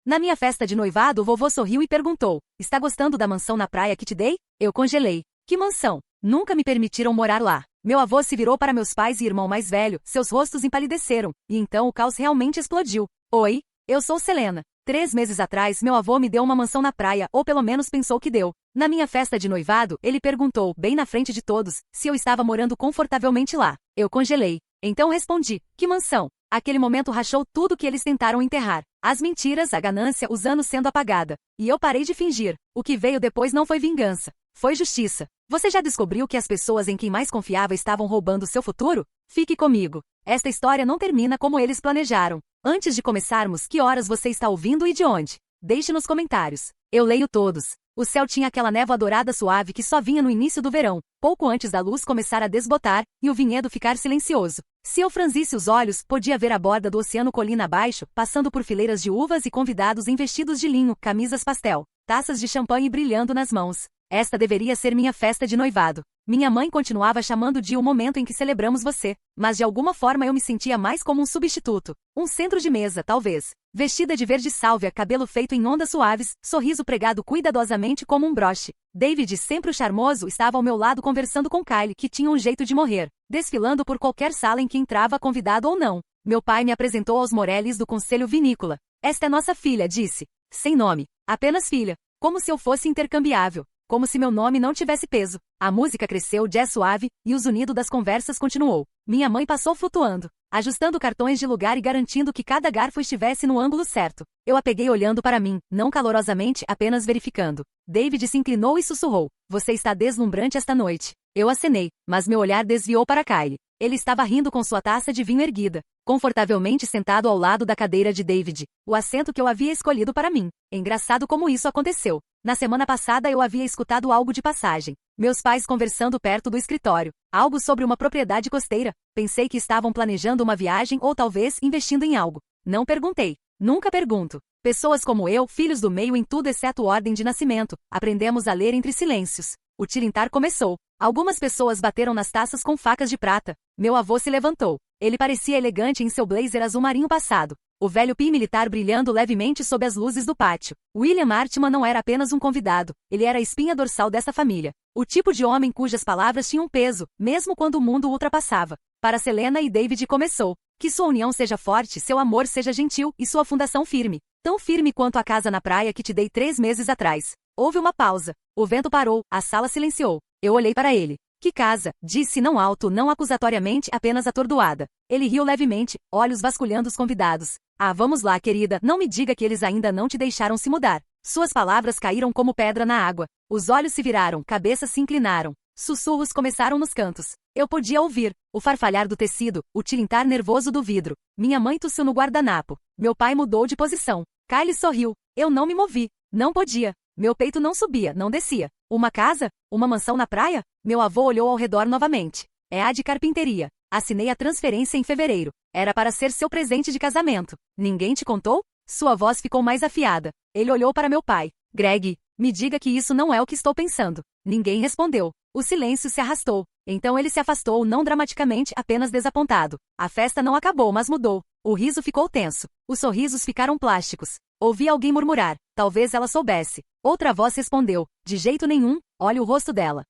Na minha festa de noivado, o vovô sorriu e perguntou: está gostando da mansão na praia que te dei? Eu congelei. Que mansão? Nunca me permitiram morar lá. Meu avô se virou para meus pais e irmão mais velho, seus rostos empalideceram, e então o caos realmente explodiu. Oi, eu sou Selena. 3 meses atrás, meu avô me deu uma mansão na praia, ou pelo menos pensou que deu. Na minha festa de noivado, ele perguntou, bem na frente de todos, se eu estava morando confortavelmente lá. Eu congelei. Então respondi: que mansão? Aquele momento rachou tudo que eles tentaram enterrar. As mentiras, a ganância, os anos sendo apagada. E eu parei de fingir. O que veio depois não foi vingança. Foi justiça. Você já descobriu que as pessoas em quem mais confiava estavam roubando seu futuro? Fique comigo. Esta história não termina como eles planejaram. Antes de começarmos, que horas você está ouvindo e de onde? Deixe nos comentários. Eu leio todos. O céu tinha aquela névoa dourada suave que só vinha no início do verão, pouco antes da luz começar a desbotar, e o vinhedo ficar silencioso. Se eu franzisse os olhos, podia ver a borda do oceano colina abaixo, passando por fileiras de uvas e convidados em vestidos de linho, camisas pastel, taças de champanhe brilhando nas mãos. Esta deveria ser minha festa de noivado. Minha mãe continuava chamando de o momento em que celebramos você, mas de alguma forma eu me sentia mais como um substituto. Um centro de mesa, talvez. Vestida de verde sálvia, cabelo feito em ondas suaves, sorriso pregado cuidadosamente como um broche. David, sempre o charmoso, estava ao meu lado conversando com Kylie, que tinha um jeito de morrer, desfilando por qualquer sala em que entrava, convidado ou não. Meu pai me apresentou aos Morellis do Conselho Vinícola. Esta é nossa filha, disse. Sem nome. Apenas filha. Como se eu fosse intercambiável. Como se meu nome não tivesse peso. A música cresceu, jazz suave, e o zunido das conversas continuou. Minha mãe passou flutuando, ajustando cartões de lugar e garantindo que cada garfo estivesse no ângulo certo. Eu a peguei olhando para mim, não calorosamente, apenas verificando. David se inclinou e sussurrou: você está deslumbrante esta noite. Eu acenei, mas meu olhar desviou para Kylie. Ele estava rindo com sua taça de vinho erguida, confortavelmente sentado ao lado da cadeira de David, o assento que eu havia escolhido para mim. Engraçado como isso aconteceu. Na semana passada eu havia escutado algo de passagem. Meus pais conversando perto do escritório. Algo sobre uma propriedade costeira. Pensei que estavam planejando uma viagem ou talvez investindo em algo. Não perguntei. Nunca pergunto. Pessoas como eu, filhos do meio em tudo exceto ordem de nascimento, aprendemos a ler entre silêncios. O tilintar começou. Algumas pessoas bateram nas taças com facas de prata. Meu avô se levantou. Ele parecia elegante em seu blazer azul marinho passado. O velho pin militar brilhando levemente sob as luzes do pátio. William Artman não era apenas um convidado, ele era a espinha dorsal dessa família. O tipo de homem cujas palavras tinham peso, mesmo quando o mundo o ultrapassava. Para Selena e David começou. Que sua união seja forte, seu amor seja gentil e sua fundação firme. Tão firme quanto a casa na praia que te dei 3 meses atrás. Houve uma pausa. O vento parou, a sala silenciou. Eu olhei para ele. Que casa, disse não alto, não acusatoriamente, apenas atordoada. Ele riu levemente, olhos vasculhando os convidados. Ah, vamos lá, querida, não me diga que eles ainda não te deixaram se mudar. Suas palavras caíram como pedra na água. Os olhos se viraram, cabeças se inclinaram. Sussurros começaram nos cantos. Eu podia ouvir o farfalhar do tecido, o tilintar nervoso do vidro. Minha mãe tossiu no guardanapo. Meu pai mudou de posição. Kylie sorriu. Eu não me movi. Não podia. Meu peito não subia, não descia. Uma casa? Uma mansão na praia? Meu avô olhou ao redor novamente. É a de carpinteria. Assinei a transferência em fevereiro. Era para ser seu presente de casamento. Ninguém te contou? Sua voz ficou mais afiada. Ele olhou para meu pai. Greg, me diga que isso não é o que estou pensando. Ninguém respondeu. O silêncio se arrastou. Então ele se afastou, não dramaticamente, apenas desapontado. A festa não acabou, mas mudou. O riso ficou tenso. Os sorrisos ficaram plásticos. Ouvi alguém murmurar. Talvez ela soubesse. Outra voz respondeu. De jeito nenhum, olhe o rosto dela.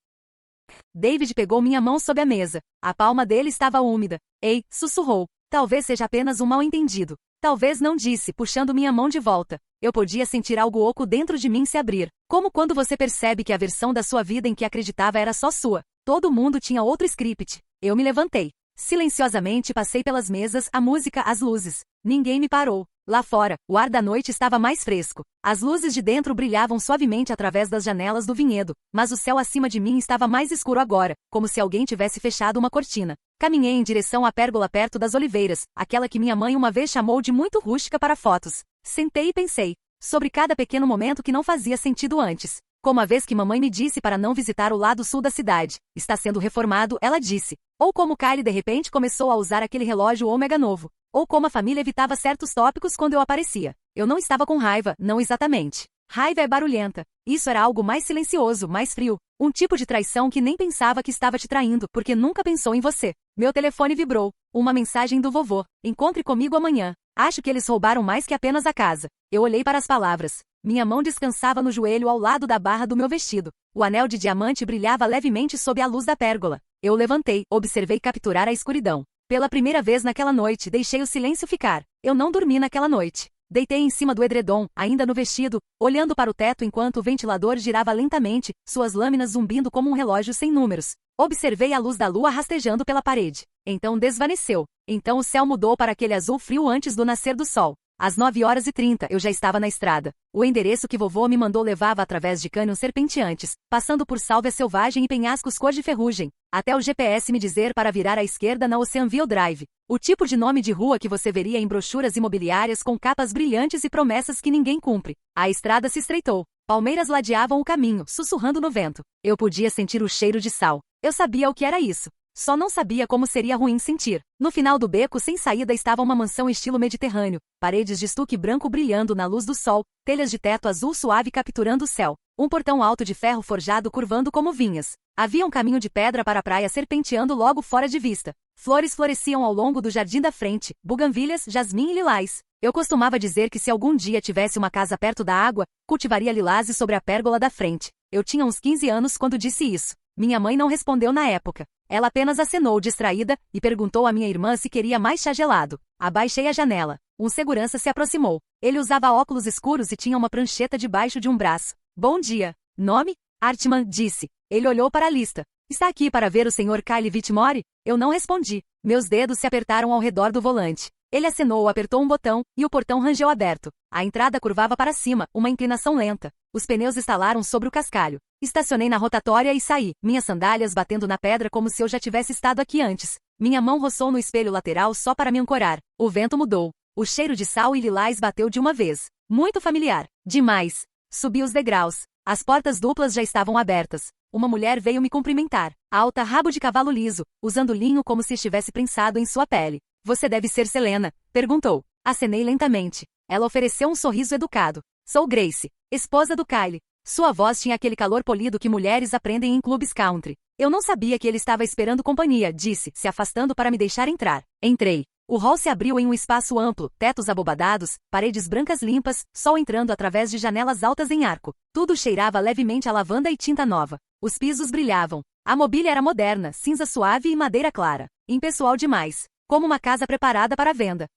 David pegou minha mão sob a mesa. A palma dele estava úmida. Ei, sussurrou. Talvez seja apenas um mal-entendido. Talvez não disse, puxando minha mão de volta. Eu podia sentir algo oco dentro de mim se abrir. Como quando você percebe que a versão da sua vida em que acreditava era só sua. Todo mundo tinha outro script. Eu me levantei. Silenciosamente passei pelas mesas, a música, as luzes. Ninguém me parou. Lá fora, o ar da noite estava mais fresco. As luzes de dentro brilhavam suavemente através das janelas do vinhedo, mas o céu acima de mim estava mais escuro agora, como se alguém tivesse fechado uma cortina. Caminhei em direção à pérgola perto das oliveiras, aquela que minha mãe uma vez chamou de muito rústica para fotos. Sentei e pensei sobre cada pequeno momento que não fazia sentido antes. Como a vez que mamãe me disse para não visitar o lado sul da cidade. Está sendo reformado, ela disse. Ou como Kylie de repente começou a usar aquele relógio ômega novo. Ou como a família evitava certos tópicos quando eu aparecia. Eu não estava com raiva, não exatamente. Raiva é barulhenta. Isso era algo mais silencioso, mais frio. Um tipo de traição que nem pensava que estava te traindo, porque nunca pensou em você. Meu telefone vibrou. Uma mensagem do vovô. Encontre comigo amanhã. Acho que eles roubaram mais que apenas a casa. Eu olhei para as palavras. Minha mão descansava no joelho ao lado da barra do meu vestido. O anel de diamante brilhava levemente sob a luz da pérgola. Eu levantei, observei capturar a escuridão. Pela primeira vez naquela noite, deixei o silêncio ficar. Eu não dormi naquela noite. Deitei em cima do edredom, ainda no vestido, olhando para o teto enquanto o ventilador girava lentamente, suas lâminas zumbindo como um relógio sem números. Observei a luz da lua rastejando pela parede. Então desvaneceu. Então o céu mudou para aquele azul frio antes do nascer do sol. Às 9h30 eu já estava na estrada. O endereço que vovô me mandou levava através de cânions serpenteantes, passando por sálvia selvagem e penhascos cor de ferrugem, até o GPS me dizer para virar à esquerda na Oceanville Drive. O tipo de nome de rua que você veria em brochuras imobiliárias com capas brilhantes e promessas que ninguém cumpre. A estrada se estreitou. Palmeiras ladeavam o caminho, sussurrando no vento. Eu podia sentir o cheiro de sal. Eu sabia o que era isso. Só não sabia como seria ruim sentir. No final do beco sem saída estava uma mansão estilo mediterrâneo, paredes de estuque branco brilhando na luz do sol, telhas de teto azul suave capturando o céu, um portão alto de ferro forjado curvando como vinhas. Havia um caminho de pedra para a praia serpenteando logo fora de vista. Flores floresciam ao longo do jardim da frente, buganvílias, jasmim e lilás. Eu costumava dizer que se algum dia tivesse uma casa perto da água, cultivaria lilás sobre a pérgola da frente. Eu tinha uns 15 anos quando disse isso. Minha mãe não respondeu na época. Ela apenas acenou distraída e perguntou à minha irmã se queria mais chá gelado. Abaixei a janela. Um segurança se aproximou. Ele usava óculos escuros e tinha uma prancheta debaixo de um braço. Bom dia. Nome? Artman disse. Ele olhou para a lista. Está aqui para ver o Sr. Kyle Whitmore? Eu não respondi. Meus dedos se apertaram ao redor do volante. Ele acenou, apertou um botão, e o portão rangeu aberto. A entrada curvava para cima, uma inclinação lenta. Os pneus estalaram sobre o cascalho. Estacionei na rotatória e saí, minhas sandálias batendo na pedra como se eu já tivesse estado aqui antes. Minha mão roçou no espelho lateral só para me ancorar. O vento mudou. O cheiro de sal e lilás bateu de uma vez. Muito familiar. Demais. Subi os degraus. As portas duplas já estavam abertas. Uma mulher veio me cumprimentar. Alta, rabo de cavalo liso, usando linho como se estivesse prensado em sua pele. Você deve ser Selena, perguntou. Acenei lentamente. Ela ofereceu um sorriso educado. Sou Grace, esposa do Kyle. Sua voz tinha aquele calor polido que mulheres aprendem em clubes country. Eu não sabia que ele estava esperando companhia, disse, se afastando para me deixar entrar. Entrei. O hall se abriu em um espaço amplo, tetos abobadados, paredes brancas limpas, sol entrando através de janelas altas em arco. Tudo cheirava levemente a lavanda e tinta nova. Os pisos brilhavam. A mobília era moderna, cinza suave e madeira clara. Impessoal demais. Como uma casa preparada para venda.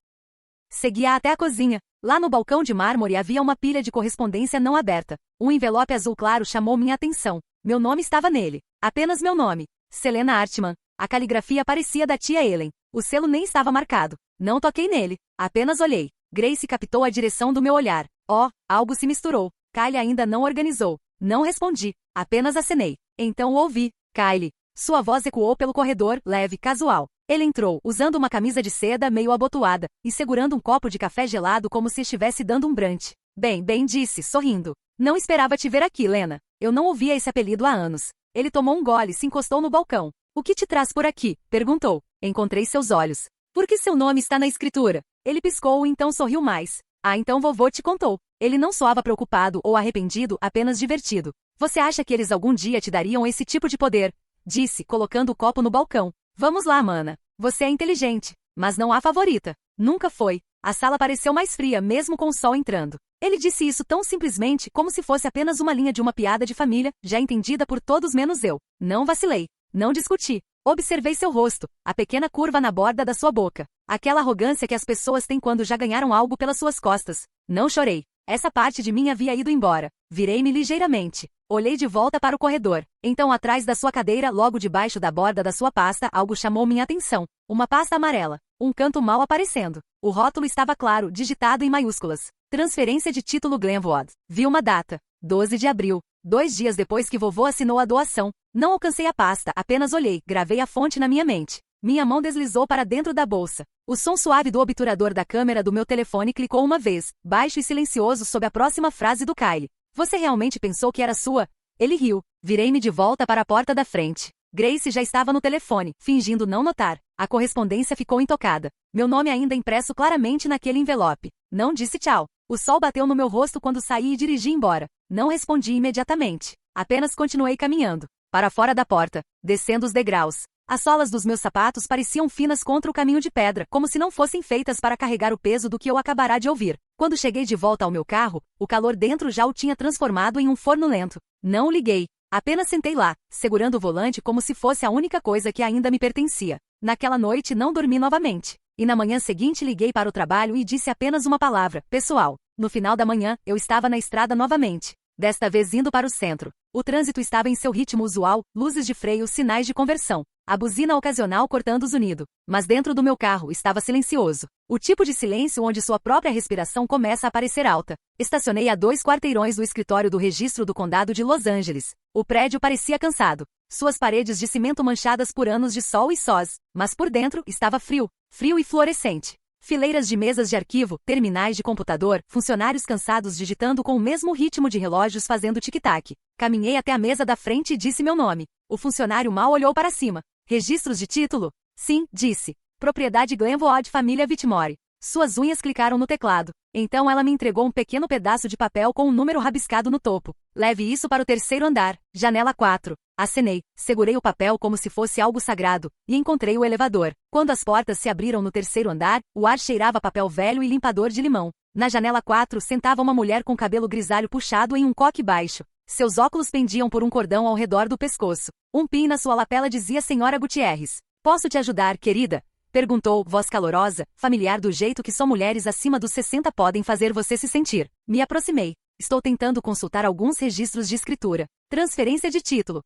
Seguia até a cozinha. Lá no balcão de mármore havia uma pilha de correspondência não aberta. Um envelope azul claro chamou minha atenção. Meu nome estava nele. Apenas meu nome. Selena Artman. A caligrafia parecia da tia Ellen. O selo nem estava marcado. Não toquei nele. Apenas olhei. Grace captou a direção do meu olhar. Oh, algo se misturou. Kyle ainda não organizou. Não respondi. Apenas acenei. Então o ouvi. Kyle. Sua voz ecoou pelo corredor, leve, casual. Ele entrou, usando uma camisa de seda meio abotoada, e segurando um copo de café gelado como se estivesse dando um brunch. Bem, disse, sorrindo. Não esperava te ver aqui, Lena. Eu não ouvia esse apelido há anos. Ele tomou um gole e se encostou no balcão. O que te traz por aqui? Perguntou. Encontrei seus olhos. Por que seu nome está na escritura? Ele piscou e então sorriu mais. Ah, então vovô te contou. Ele não soava preocupado ou arrependido, apenas divertido. Você acha que eles algum dia te dariam esse tipo de poder? Disse, colocando o copo no balcão. Vamos lá, mana. Você é inteligente, mas não há favorita. Nunca foi. A sala pareceu mais fria, mesmo com o sol entrando. Ele disse isso tão simplesmente como se fosse apenas uma linha de uma piada de família, já entendida por todos menos eu. Não vacilei. Não discuti. Observei seu rosto, a pequena curva na borda da sua boca. Aquela arrogância que as pessoas têm quando já ganharam algo pelas suas costas. Não chorei. Essa parte de mim havia ido embora. Virei-me ligeiramente. Olhei de volta para o corredor. Então, atrás da sua cadeira, logo debaixo da borda da sua pasta, algo chamou minha atenção. Uma pasta amarela. Um canto mal aparecendo. O rótulo estava claro, digitado em maiúsculas. Transferência de título Glenwood. Vi uma data. 12 de abril. 2 dias depois que vovô assinou a doação. Não alcancei a pasta, apenas olhei, gravei a fonte na minha mente. Minha mão deslizou para dentro da bolsa. O som suave do obturador da câmera do meu telefone clicou uma vez, baixo e silencioso sob a próxima frase do Kyle. Você realmente pensou que era sua? Ele riu. Virei-me de volta para a porta da frente. Grace já estava no telefone, fingindo não notar. A correspondência ficou intocada. Meu nome ainda impresso claramente naquele envelope. Não disse tchau. O sol bateu no meu rosto quando saí e dirigi embora. Não respondi imediatamente. Apenas continuei caminhando. Para fora da porta, descendo os degraus. As solas dos meus sapatos pareciam finas contra o caminho de pedra, como se não fossem feitas para carregar o peso do que eu acabará de ouvir. Quando cheguei de volta ao meu carro, o calor dentro já o tinha transformado em um forno lento. Não o liguei. Apenas sentei lá, segurando o volante como se fosse a única coisa que ainda me pertencia. Naquela noite não dormi novamente. E na manhã seguinte liguei para o trabalho e disse apenas uma palavra: pessoal. No final da manhã, eu estava na estrada novamente. Desta vez indo para o centro. O trânsito estava em seu ritmo usual, luzes de freio, sinais de conversão. A buzina ocasional cortando o zunido. Mas dentro do meu carro estava silencioso. O tipo de silêncio onde sua própria respiração começa a parecer alta. Estacionei a 2 quarteirões do escritório do registro do condado de Los Angeles. O prédio parecia cansado. Suas paredes de cimento manchadas por anos de sol e sós. Mas por dentro estava frio. Frio e fluorescente. Fileiras de mesas de arquivo, terminais de computador, funcionários cansados digitando com o mesmo ritmo de relógios fazendo tic-tac. Caminhei até a mesa da frente e disse meu nome. O funcionário mal olhou para cima. Registros de título? Sim, disse. Propriedade Glenwood Família Whitmore. Suas unhas clicaram no teclado. Então ela me entregou um pequeno pedaço de papel com um número rabiscado no topo. Leve isso para o 3º andar, janela 4. Acenei, segurei o papel como se fosse algo sagrado, e encontrei o elevador. Quando as portas se abriram no 3º andar, o ar cheirava papel velho e limpador de limão. Na janela 4 sentava uma mulher com cabelo grisalho puxado em um coque baixo. Seus óculos pendiam por um cordão ao redor do pescoço. Um pin na sua lapela dizia Senhora Gutierrez. Posso te ajudar, querida? Perguntou, voz calorosa, familiar do jeito que só mulheres acima dos 60 podem fazer você se sentir. Me aproximei. Estou tentando consultar alguns registros de escritura. Transferência de título.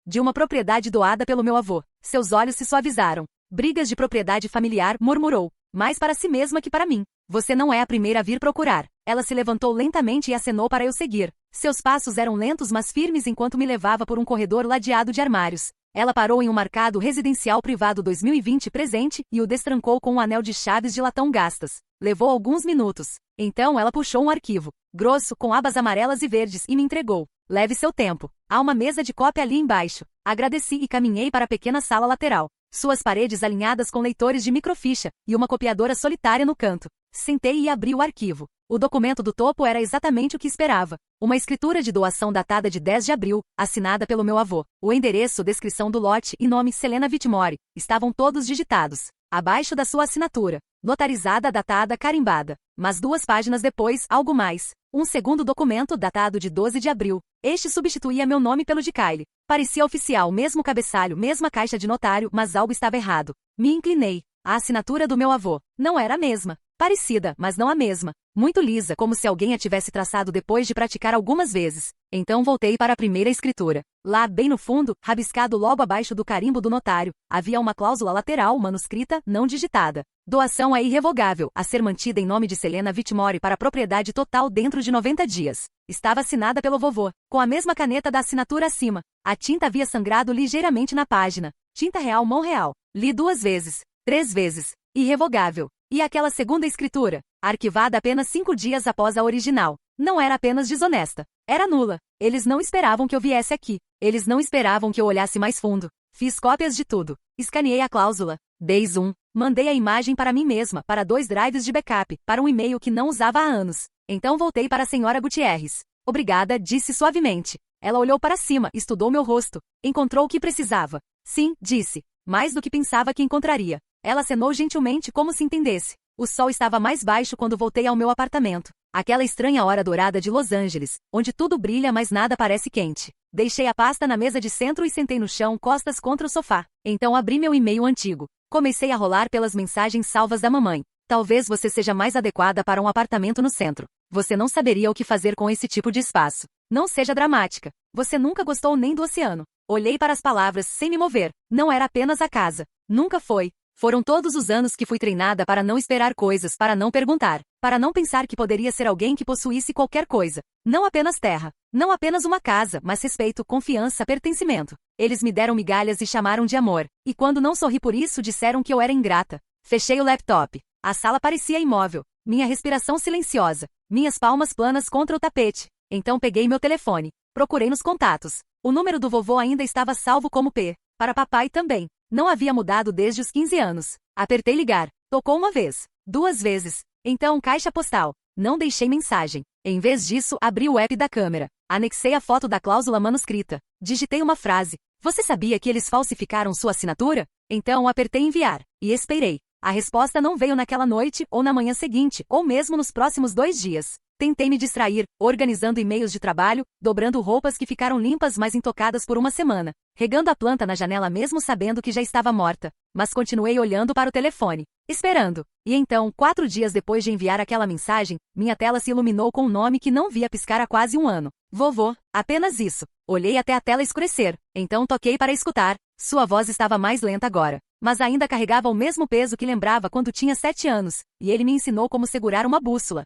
De uma propriedade doada pelo meu avô. Seus olhos se suavizaram. Brigas de propriedade familiar, murmurou. Mais para si mesma que para mim. Você não é a primeira a vir procurar. Ela se levantou lentamente e acenou para eu seguir. Seus passos eram lentos mas firmes enquanto me levava por um corredor ladeado de armários. Ela parou em um marcado residencial privado 2020 presente e o destrancou com um anel de chaves de latão gastas. Levou alguns minutos. Então ela puxou um arquivo, grosso, com abas amarelas e verdes, e me entregou. Leve seu tempo. Há uma mesa de cópia ali embaixo. Agradeci e caminhei para a pequena sala lateral. Suas paredes alinhadas com leitores de microficha, e uma copiadora solitária no canto. Sentei e abri o arquivo. O documento do topo era exatamente o que esperava. Uma escritura de doação datada de 10 de abril, assinada pelo meu avô. O endereço, descrição do lote e nome Selena Whitmore estavam todos digitados. Abaixo da sua assinatura. Notarizada, datada, carimbada. Mas 2 páginas depois, algo mais. Um segundo documento datado de 12 de abril. Este substituía meu nome pelo de Kylie. Parecia oficial, mesmo cabeçalho, mesma caixa de notário, mas algo estava errado. Me inclinei. A assinatura do meu avô não era a mesma. Parecida, mas não a mesma. Muito lisa, como se alguém a tivesse traçado depois de praticar algumas vezes. Então voltei para a primeira escritura. Lá, bem no fundo, rabiscado logo abaixo do carimbo do notário, havia uma cláusula lateral manuscrita, não digitada. Doação é irrevogável, a ser mantida em nome de Selena Whitmore para propriedade total dentro de 90 dias. Estava assinada pelo vovô, com a mesma caneta da assinatura acima. A tinta havia sangrado ligeiramente na página. Tinta real, mão real. Li 2 vezes. 3 vezes. Irrevogável. E aquela segunda escritura, arquivada apenas 5 dias após a original, não era apenas desonesta. Era nula. Eles não esperavam que eu viesse aqui. Eles não esperavam que eu olhasse mais fundo. Fiz cópias de tudo. Escaneei a cláusula. Dei zoom. Mandei a imagem para mim mesma, para 2 drives de backup, para um e-mail que não usava há anos. Então voltei para a senhora Gutierrez. Obrigada, disse suavemente. Ela olhou para cima, estudou meu rosto. Encontrou o que precisava. Sim, disse. Mais do que pensava que encontraria. Ela acenou gentilmente como se entendesse. O sol estava mais baixo quando voltei ao meu apartamento. Aquela estranha hora dourada de Los Angeles, onde tudo brilha mas nada parece quente. Deixei a pasta na mesa de centro e sentei no chão, costas contra o sofá. Então abri meu e-mail antigo. Comecei a rolar pelas mensagens salvas da mamãe. Talvez você seja mais adequada para um apartamento no centro. Você não saberia o que fazer com esse tipo de espaço. Não seja dramática. Você nunca gostou nem do oceano. Olhei para as palavras sem me mover. Não era apenas a casa. Nunca foi. Foram todos os anos que fui treinada para não esperar coisas, para não perguntar, para não pensar que poderia ser alguém que possuísse qualquer coisa. Não apenas terra, não apenas uma casa, mas respeito, confiança, pertencimento. Eles me deram migalhas e chamaram de amor. E quando não sorri por isso, disseram que eu era ingrata. Fechei o laptop. A sala parecia imóvel. Minha respiração silenciosa. Minhas palmas planas contra o tapete. Então peguei meu telefone. Procurei nos contatos. O número do vovô ainda estava salvo como P. Para papai também. Não havia mudado desde os 15 anos. Apertei ligar. Tocou uma vez. 2 vezes. Então caixa postal. Não deixei mensagem. Em vez disso, abri o app da câmera. Anexei a foto da cláusula manuscrita. Digitei uma frase. Você sabia que eles falsificaram sua assinatura? Então apertei enviar. E esperei. A resposta não veio naquela noite, ou na manhã seguinte, ou mesmo nos próximos 2 dias. Tentei me distrair, organizando e-mails de trabalho, dobrando roupas que ficaram limpas mas intocadas por uma semana, regando a planta na janela mesmo sabendo que já estava morta, mas continuei olhando para o telefone, esperando. E então, 4 dias depois de enviar aquela mensagem, minha tela se iluminou com um nome que não via piscar há quase 1 ano. Vovô, apenas isso. Olhei até a tela escurecer, então toquei para escutar. Sua voz estava mais lenta agora, mas ainda carregava o mesmo peso que lembrava quando tinha 7 anos, e ele me ensinou como segurar uma bússola.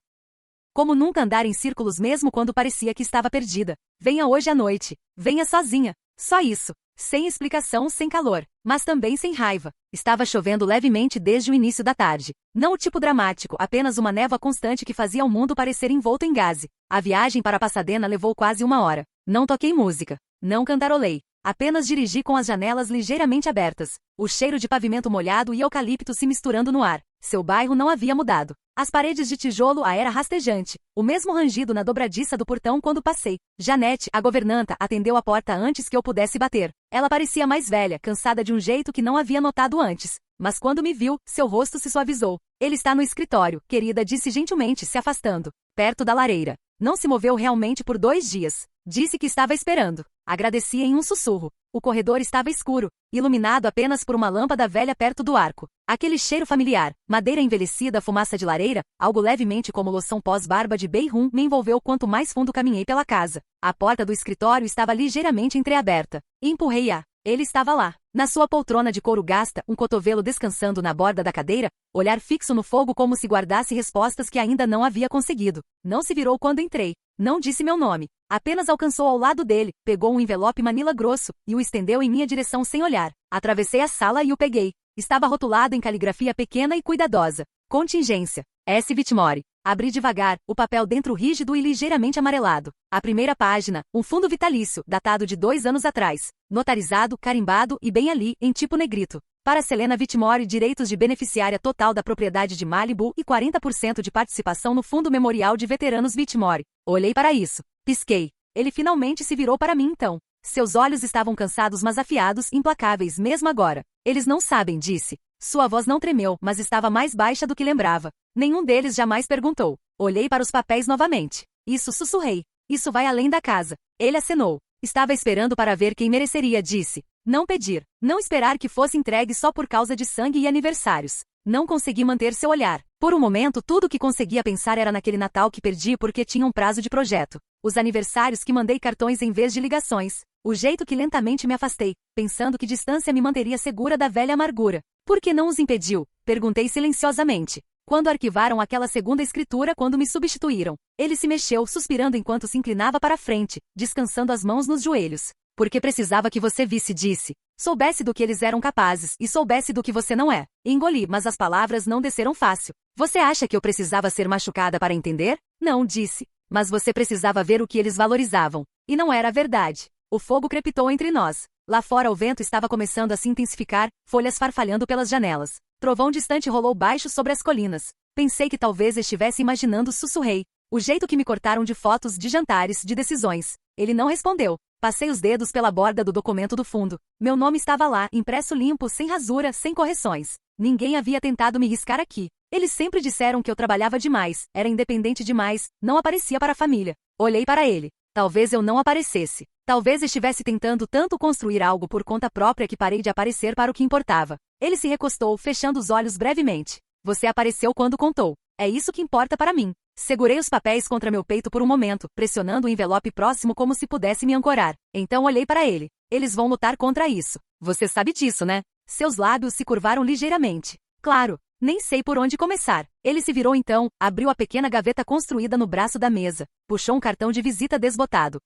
Como nunca andar em círculos mesmo quando parecia que estava perdida. Venha hoje à noite. Venha sozinha. Só isso. Sem explicação, sem calor. Mas também sem raiva. Estava chovendo levemente desde o início da tarde. Não o tipo dramático, apenas uma névoa constante que fazia o mundo parecer envolto em gaze. A viagem para Pasadena levou quase 1 hora. Não toquei música. Não cantarolei. Apenas dirigi com as janelas ligeiramente abertas. O cheiro de pavimento molhado e eucalipto se misturando no ar. Seu bairro não havia mudado. As paredes de tijolo a era rastejante. O mesmo rangido na dobradiça do portão quando passei. Janete, a governanta, atendeu a porta antes que eu pudesse bater. Ela parecia mais velha, cansada de um jeito que não havia notado antes. Mas quando me viu, seu rosto se suavizou. Ele está no escritório, querida, disse gentilmente, se afastando. Perto da lareira. Não se moveu realmente por 2 dias. Disse que estava esperando. Agradeci em um sussurro. O corredor estava escuro, iluminado apenas por uma lâmpada velha perto do arco. Aquele cheiro familiar, madeira envelhecida, fumaça de lareira, algo levemente como loção pós-barba de Beirum, me envolveu quanto mais fundo caminhei pela casa. A porta do escritório estava ligeiramente entreaberta. Empurrei-a. Ele estava lá, na sua poltrona de couro gasta, um cotovelo descansando na borda da cadeira, olhar fixo no fogo como se guardasse respostas que ainda não havia conseguido. Não se virou quando entrei. Não disse meu nome. Apenas alcançou ao lado dele, pegou um envelope manila grosso e o estendeu em minha direção sem olhar. Atravessei a sala e o peguei. Estava rotulado em caligrafia pequena e cuidadosa. Contingência. S. Whitmore. Abri devagar, o papel dentro rígido e ligeiramente amarelado. A primeira página, um fundo vitalício, datado de 2 anos atrás. Notarizado, carimbado e bem ali, em tipo negrito. Para Selena Whitmore, direitos de beneficiária total da propriedade de Malibu e 40% de participação no Fundo Memorial de Veteranos Whitmore. Olhei para isso. Pisquei. Ele finalmente se virou para mim então. Seus olhos estavam cansados mas afiados, implacáveis mesmo agora. Eles não sabem, disse. Sua voz não tremeu, mas estava mais baixa do que lembrava. Nenhum deles jamais perguntou. Olhei para os papéis novamente. Isso, sussurrei. Isso vai além da casa. Ele acenou. Estava esperando para ver quem mereceria, disse. Não pedir. Não esperar que fosse entregue só por causa de sangue e aniversários. Não consegui manter seu olhar. Por um momento, tudo o que conseguia pensar era naquele Natal que perdi porque tinha um prazo de projeto. Os aniversários que mandei cartões em vez de ligações. O jeito que lentamente me afastei, pensando que distância me manteria segura da velha amargura. Por que não os impediu? Perguntei silenciosamente. Quando arquivaram aquela segunda escritura quando me substituíram. Ele se mexeu, suspirando enquanto se inclinava para a frente, descansando as mãos nos joelhos. Porque precisava que você visse, disse. Soubesse do que eles eram capazes e soubesse do que você não é. Engoli, mas as palavras não desceram fácil. Você acha que eu precisava ser machucada para entender? Não, disse. Mas você precisava ver o que eles valorizavam. E não era verdade. O fogo crepitou entre nós. Lá fora o vento estava começando a se intensificar, folhas farfalhando pelas janelas. Trovão distante rolou baixo sobre as colinas. Pensei que talvez estivesse imaginando, sussurrei. O jeito que me cortaram de fotos, de jantares, de decisões. Ele não respondeu. Passei os dedos pela borda do documento do fundo. Meu nome estava lá, impresso limpo, sem rasura, sem correções. Ninguém havia tentado me riscar aqui. Eles sempre disseram que eu trabalhava demais, era independente demais, não aparecia para a família. Olhei para ele. Talvez eu não aparecesse. Talvez estivesse tentando tanto construir algo por conta própria que parei de aparecer para o que importava. Ele se recostou, fechando os olhos brevemente. Você apareceu quando contou. É isso que importa para mim. Segurei os papéis contra meu peito por um momento, pressionando o envelope próximo como se pudesse me ancorar. Então olhei para ele. Eles vão lutar contra isso. Você sabe disso, né? Seus lábios se curvaram ligeiramente. Claro. Nem sei por onde começar. Ele se virou então, abriu a pequena gaveta construída no braço da mesa. Puxou um cartão de visita desbotado.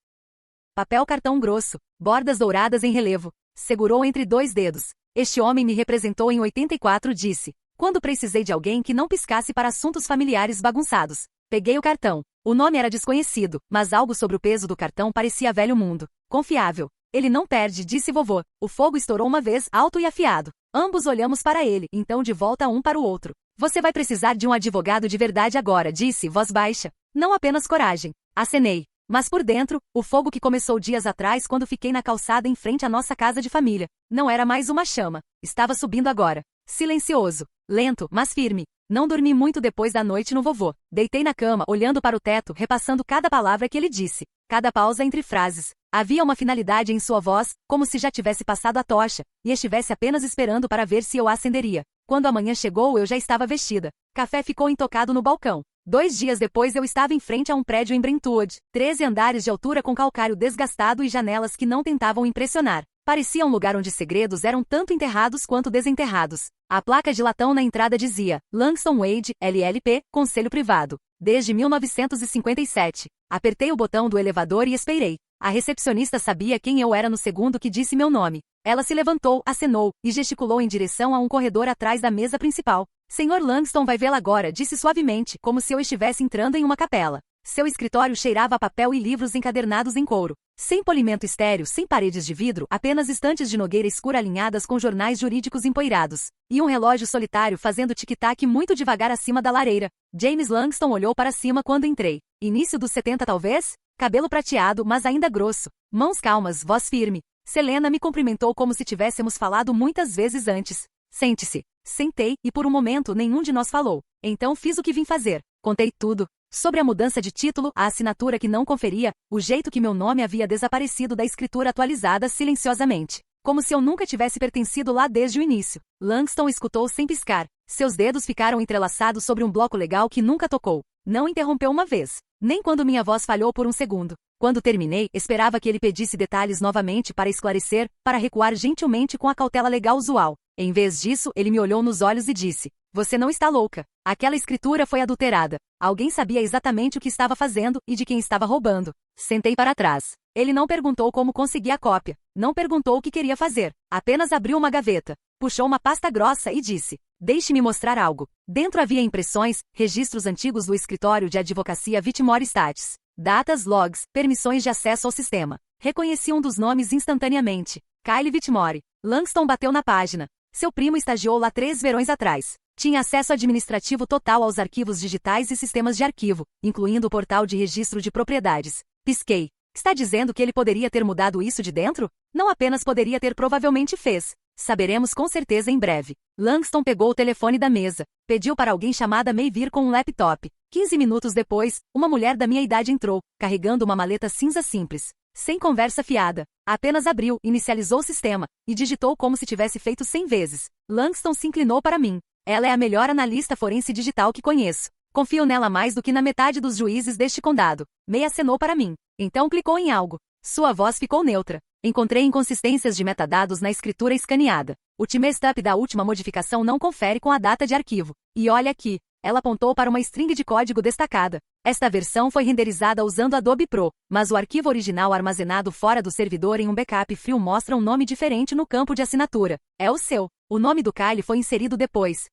Papel cartão grosso, bordas douradas em relevo. Segurou entre 2 dedos. Este homem me representou em 84, disse. Quando precisei de alguém que não piscasse para assuntos familiares bagunçados. Peguei o cartão. O nome era desconhecido, mas algo sobre o peso do cartão parecia velho mundo. Confiável. Ele não perde, disse vovô. O fogo estourou uma vez, alto e afiado. Ambos olhamos para ele, então de volta um para o outro. Você vai precisar de um advogado de verdade agora, disse, voz baixa. Não apenas coragem. Acenei. Mas por dentro, o fogo que começou dias atrás quando fiquei na calçada em frente à nossa casa de família. Não era mais uma chama. Estava subindo agora. Silencioso. Lento, mas firme. Não dormi muito depois da noite no vovô. Deitei na cama, olhando para o teto, repassando cada palavra que ele disse. Cada pausa entre frases. Havia uma finalidade em sua voz, como se já tivesse passado a tocha, e estivesse apenas esperando para ver se eu a acenderia. Quando a manhã chegou, eu já estava vestida. Café ficou intocado no balcão. 2 dias depois eu estava em frente a um prédio em Brentwood, 13 andares de altura com calcário desgastado e janelas que não tentavam impressionar. Parecia um lugar onde segredos eram tanto enterrados quanto desenterrados. A placa de latão na entrada dizia, Langston Wade, LLP, Conselho Privado. Desde 1957. Apertei o botão do elevador e esperei. A recepcionista sabia quem eu era no segundo que disse meu nome. Ela se levantou, acenou, e gesticulou em direção a um corredor atrás da mesa principal. Senhor Langston vai vê-la agora, disse suavemente, como se eu estivesse entrando em uma capela. Seu escritório cheirava a papel e livros encadernados em couro. Sem polimento estéril, sem paredes de vidro, apenas estantes de nogueira escura alinhadas com jornais jurídicos empoeirados. E um relógio solitário fazendo tic-tac muito devagar acima da lareira. James Langston olhou para cima quando entrei. Início dos 70 talvez? Cabelo prateado, mas ainda grosso. Mãos calmas, voz firme. Selena me cumprimentou como se tivéssemos falado muitas vezes antes. Sente-se. Sentei, e por um momento nenhum de nós falou. Então fiz o que vim fazer. Contei tudo. Sobre a mudança de título, a assinatura que não conferia, o jeito que meu nome havia desaparecido da escritura atualizada silenciosamente. Como se eu nunca tivesse pertencido lá desde o início. Langston escutou sem piscar. Seus dedos ficaram entrelaçados sobre um bloco legal que nunca tocou. Não interrompeu uma vez. Nem quando minha voz falhou por um segundo. Quando terminei, esperava que ele pedisse detalhes novamente para esclarecer, para recuar gentilmente com a cautela legal usual. Em vez disso, ele me olhou nos olhos e disse, você não está louca. Aquela escritura foi adulterada. Alguém sabia exatamente o que estava fazendo e de quem estava roubando. Sentei para trás. Ele não perguntou como consegui a cópia. Não perguntou o que queria fazer. Apenas abriu uma gaveta. Puxou uma pasta grossa e disse, deixe-me mostrar algo. Dentro havia impressões, registros antigos do escritório de advocacia Whitmore Stats. Datas, logs, permissões de acesso ao sistema. Reconheci um dos nomes instantaneamente. Kyle Whitmore. Langston bateu na página. Seu primo estagiou lá 3 verões atrás. Tinha acesso administrativo total aos arquivos digitais e sistemas de arquivo, incluindo o portal de registro de propriedades. Pisquei. Está dizendo que ele poderia ter mudado isso de dentro? Não apenas poderia ter, provavelmente fez. Saberemos com certeza em breve. Langston pegou o telefone da mesa. Pediu para alguém chamada May vir com um laptop. 15 minutos depois, uma mulher da minha idade entrou, carregando uma maleta cinza simples. Sem conversa fiada. Apenas abriu, inicializou o sistema, e digitou como se tivesse feito 100 vezes. Langston se inclinou para mim. Ela é a melhor analista forense digital que conheço. Confio nela mais do que na metade dos juízes deste condado. May acenou para mim. Então clicou em algo. Sua voz ficou neutra. Encontrei inconsistências de metadados na escritura escaneada. O timestamp da última modificação não confere com a data de arquivo. E olha aqui. Ela apontou para uma string de código destacada. Esta versão foi renderizada usando Adobe Pro, mas o arquivo original armazenado fora do servidor em um backup frio mostra um nome diferente no campo de assinatura. É o seu. O nome do Kyle foi inserido depois.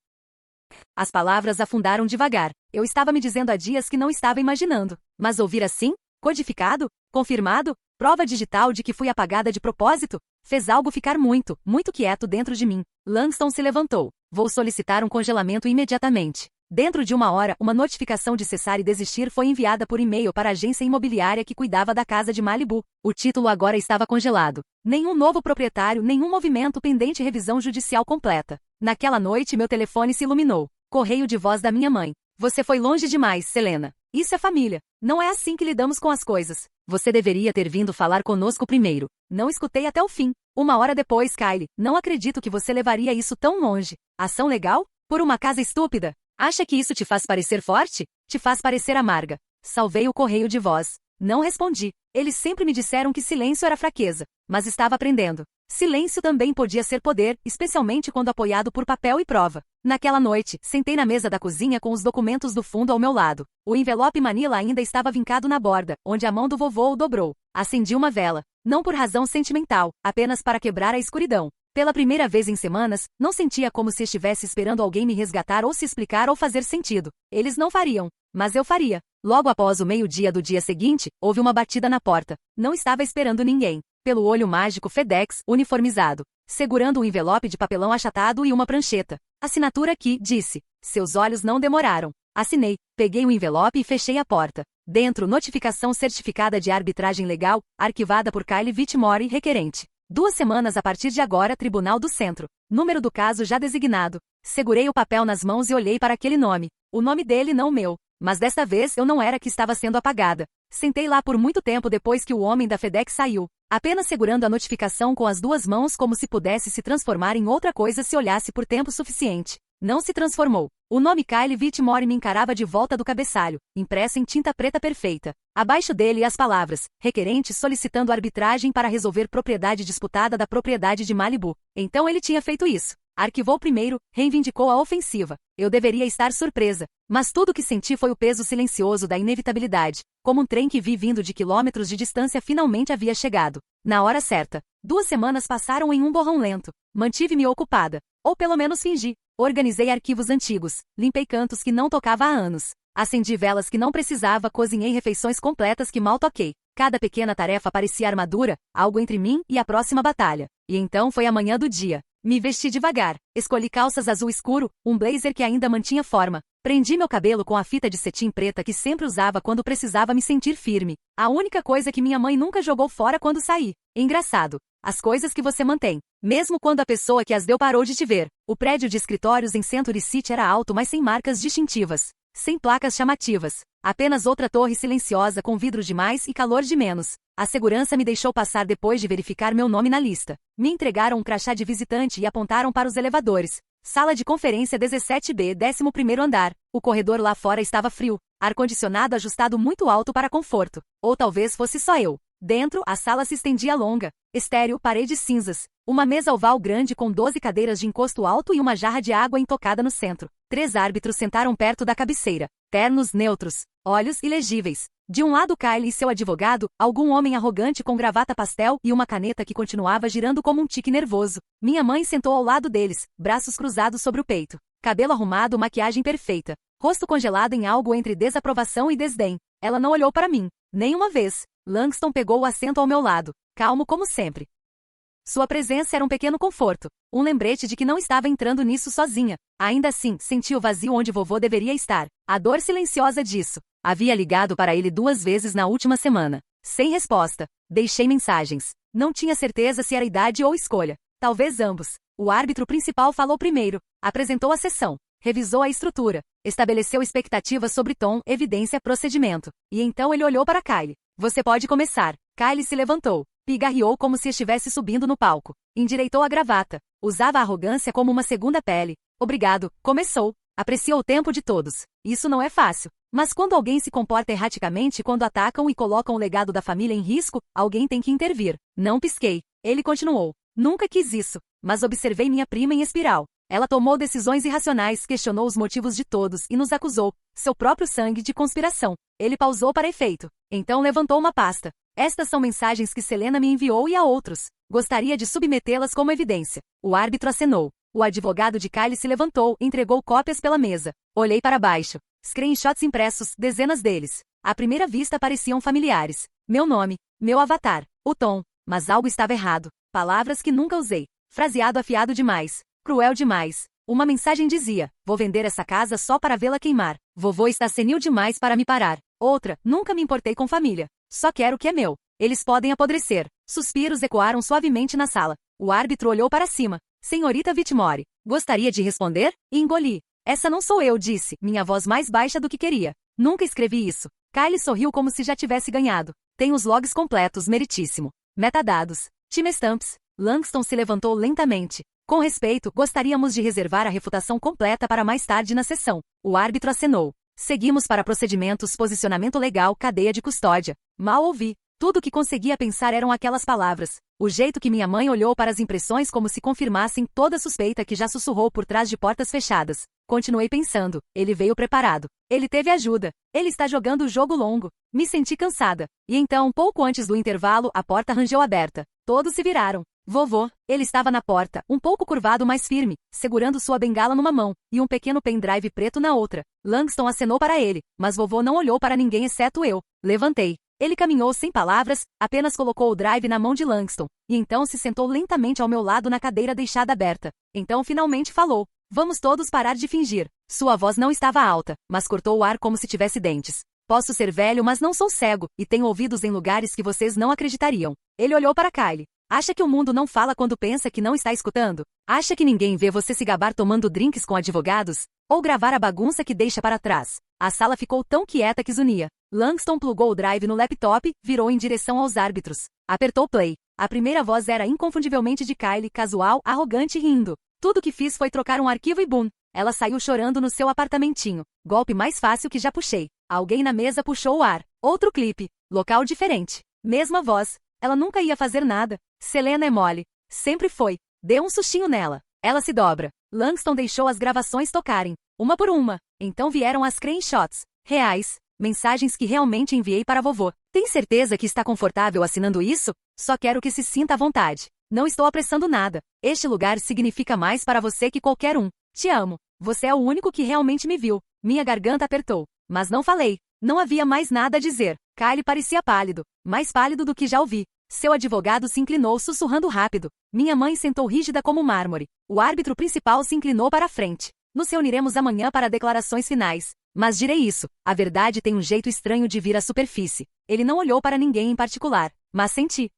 As palavras afundaram devagar. Eu estava me dizendo há dias que não estava imaginando. Mas ouvir assim? Codificado? Confirmado? Prova digital de que fui apagada de propósito? Fez algo ficar muito, muito quieto dentro de mim. Langston se levantou. Vou solicitar um congelamento imediatamente. Dentro de 1 hora, uma notificação de cessar e desistir foi enviada por e-mail para a agência imobiliária que cuidava da casa de Malibu. O título agora estava congelado. Nenhum novo proprietário, nenhum movimento pendente revisão judicial completa. Naquela noite meu telefone se iluminou. Correio de voz da minha mãe. Você foi longe demais, Selena. Isso é família. Não é assim que lidamos com as coisas. Você deveria ter vindo falar conosco primeiro. Não escutei até o fim. 1 hora depois, Kyle. Não acredito que você levaria isso tão longe. Ação legal? Por uma casa estúpida? Acha que isso te faz parecer forte? Te faz parecer amarga. Salvei o correio de voz. Não respondi. Eles sempre me disseram que silêncio era fraqueza. Mas estava aprendendo. Silêncio também podia ser poder, especialmente quando apoiado por papel e prova. Naquela noite, sentei na mesa da cozinha com os documentos do fundo ao meu lado. O envelope Manila ainda estava vincado na borda, onde a mão do vovô o dobrou. Acendi uma vela. Não por razão sentimental, apenas para quebrar a escuridão. Pela primeira vez em semanas, não sentia como se estivesse esperando alguém me resgatar ou se explicar ou fazer sentido. Eles não fariam. Mas eu faria. Logo após o meio-dia do dia seguinte, houve uma batida na porta. Não estava esperando ninguém. pelo olho mágico FedEx, uniformizado, segurando um envelope de papelão achatado e uma prancheta. Assinatura aqui, disse. Seus olhos não demoraram. Assinei, peguei o envelope e fechei a porta. Dentro, notificação certificada de arbitragem legal, arquivada por Kyle Whitmore, requerente. 2 semanas a partir de agora, Tribunal do Centro. Número do caso já designado. Segurei o papel nas mãos e olhei para aquele nome. O nome dele, não o meu. Mas desta vez eu não era a que estava sendo apagada. Sentei lá por muito tempo depois que o homem da FedEx saiu, apenas segurando a notificação com as 2 mãos como se pudesse se transformar em outra coisa se olhasse por tempo suficiente. Não se transformou. O nome Kyle Whitmore me encarava de volta do cabeçalho, impresso em tinta preta perfeita. Abaixo dele as palavras, requerente solicitando arbitragem para resolver propriedade disputada da propriedade de Malibu. Então ele tinha feito isso. Arquivou primeiro, reivindicou a ofensiva. Eu deveria estar surpresa, mas tudo que senti foi o peso silencioso da inevitabilidade, como um trem que vi vindo de quilômetros de distância finalmente havia chegado. Na hora certa. 2 semanas passaram em um borrão lento. Mantive-me ocupada. Ou pelo menos fingi. Organizei arquivos antigos, limpei cantos que não tocava há anos. Acendi velas que não precisava, cozinhei refeições completas que mal toquei. Cada pequena tarefa parecia armadura, algo entre mim e a próxima batalha. E então foi a manhã do dia. Me vesti devagar, escolhi calças azul escuro, um blazer que ainda mantinha forma. Prendi meu cabelo com a fita de cetim preta que sempre usava quando precisava me sentir firme. A única coisa que minha mãe nunca jogou fora quando saí. Engraçado. As coisas que você mantém, mesmo quando a pessoa que as deu parou de te ver. O prédio de escritórios em Century City era alto, mas sem marcas distintivas. Sem placas chamativas. Apenas outra torre silenciosa com vidro de mais e calor de menos. A segurança me deixou passar depois de verificar meu nome na lista. Me entregaram um crachá de visitante e apontaram para os elevadores. Sala de conferência 17B, 11º andar. O corredor lá fora estava frio. Ar-condicionado ajustado muito alto para conforto. Ou talvez fosse só eu. Dentro, a sala se estendia longa. Estéril, paredes cinzas. Uma mesa oval grande com 12 cadeiras de encosto alto e uma jarra de água intocada no centro. 3 árbitros sentaram perto da cabeceira. Ternos neutros. Olhos ilegíveis. De um lado Kyle e seu advogado, algum homem arrogante com gravata pastel e uma caneta que continuava girando como um tique nervoso. Minha mãe sentou ao lado deles, braços cruzados sobre o peito. Cabelo arrumado, maquiagem perfeita. Rosto congelado em algo entre desaprovação e desdém. Ela não olhou para mim. Nem uma vez. Langston pegou o assento ao meu lado, calmo como sempre. Sua presença era um pequeno conforto, um lembrete de que não estava entrando nisso sozinha. Ainda assim, senti o vazio onde vovô deveria estar, a dor silenciosa disso. Havia ligado para ele 2 vezes na última semana. Sem resposta. Deixei mensagens. Não tinha certeza se era idade ou escolha. Talvez ambos. O árbitro principal falou primeiro, apresentou a sessão, revisou a estrutura, estabeleceu expectativas sobre tom, evidência, procedimento. E então ele olhou para Kyle. Você pode começar. Kyle se levantou. Pigarreou como se estivesse subindo no palco. Endireitou a gravata. Usava a arrogância como uma segunda pele. Obrigado. Começou. Apreciou o tempo de todos. Isso não é fácil. Mas quando alguém se comporta erraticamente quando atacam e colocam o legado da família em risco, alguém tem que intervir. Não pisquei. Ele continuou. Nunca quis isso. Mas observei minha prima em espiral. Ela tomou decisões irracionais, questionou os motivos de todos e nos acusou, seu próprio sangue, de conspiração. Ele pausou para efeito. Então levantou uma pasta. Estas são mensagens que Selena me enviou e a outros. Gostaria de submetê-las como evidência. O árbitro acenou. O advogado de Kyle se levantou e entregou cópias pela mesa. Olhei para baixo. Screenshots impressos, dezenas deles. À primeira vista pareciam familiares. Meu nome, meu avatar, o tom. Mas algo estava errado. Palavras que nunca usei. Fraseado afiado demais. Cruel demais. Uma mensagem dizia, vou vender essa casa só para vê-la queimar. Vovô está senil demais para me parar. Outra, nunca me importei com família. Só quero o que é meu. Eles podem apodrecer. Suspiros ecoaram suavemente na sala. O árbitro olhou para cima. Senhorita Whitmore, gostaria de responder? E engoli. Essa não sou eu, disse, minha voz mais baixa do que queria. Nunca escrevi isso. Kyle sorriu como se já tivesse ganhado. Tem os logs completos, meritíssimo. Metadados. Timestamps. Langston se levantou lentamente. Com respeito, gostaríamos de reservar a refutação completa para mais tarde na sessão. O árbitro acenou. Seguimos para procedimentos, posicionamento legal, cadeia de custódia. Mal ouvi. Tudo o que conseguia pensar eram aquelas palavras. O jeito que minha mãe olhou para as impressões como se confirmassem toda a suspeita que já sussurrou por trás de portas fechadas. Continuei pensando. Ele veio preparado. Ele teve ajuda. Ele está jogando o jogo longo. Me senti cansada. E então, pouco antes do intervalo, a porta rangeu aberta. Todos se viraram. Vovô, ele estava na porta, um pouco curvado mais firme, segurando sua bengala numa mão, e um pequeno pendrive preto na outra. Langston acenou para ele, mas vovô não olhou para ninguém exceto eu. Levantei. Ele caminhou sem palavras, apenas colocou o drive na mão de Langston, e então se sentou lentamente ao meu lado na cadeira deixada aberta. Então finalmente falou. Vamos todos parar de fingir. Sua voz não estava alta, mas cortou o ar como se tivesse dentes. Posso ser velho, mas não sou cego, e tenho ouvidos em lugares que vocês não acreditariam. Ele olhou para Kylie. Acha que o mundo não fala quando pensa que não está escutando? Acha que ninguém vê você se gabar tomando drinks com advogados? Ou gravar a bagunça que deixa para trás? A sala ficou tão quieta que zunia. Langston plugou o drive no laptop, virou em direção aos árbitros. Apertou play. A primeira voz era inconfundivelmente de Kylie, casual, arrogante e rindo. Tudo que fiz foi trocar um arquivo e boom. Ela saiu chorando no seu apartamentinho. Golpe mais fácil que já puxei. Alguém na mesa puxou o ar. Outro clipe. Local diferente. Mesma voz. Ela nunca ia fazer nada. Selena é mole. Sempre foi. Deu um sustinho nela. Ela se dobra. Langston deixou as gravações tocarem. Uma por uma. Então vieram as screenshots. Reais. Mensagens que realmente enviei para vovô. Tem certeza que está confortável assinando isso? Só quero que se sinta à vontade. Não estou apressando nada. Este lugar significa mais para você que qualquer um. Te amo. Você é o único que realmente me viu. Minha garganta apertou. Mas não falei. Não havia mais nada a dizer. Kylie parecia pálido. Mais pálido do que já ouvi. Seu advogado se inclinou sussurrando rápido. Minha mãe sentou rígida como mármore. O árbitro principal se inclinou para a frente. Nos reuniremos amanhã para declarações finais. Mas direi isso. A verdade tem um jeito estranho de vir à superfície. Ele não olhou para ninguém em particular. Mas senti.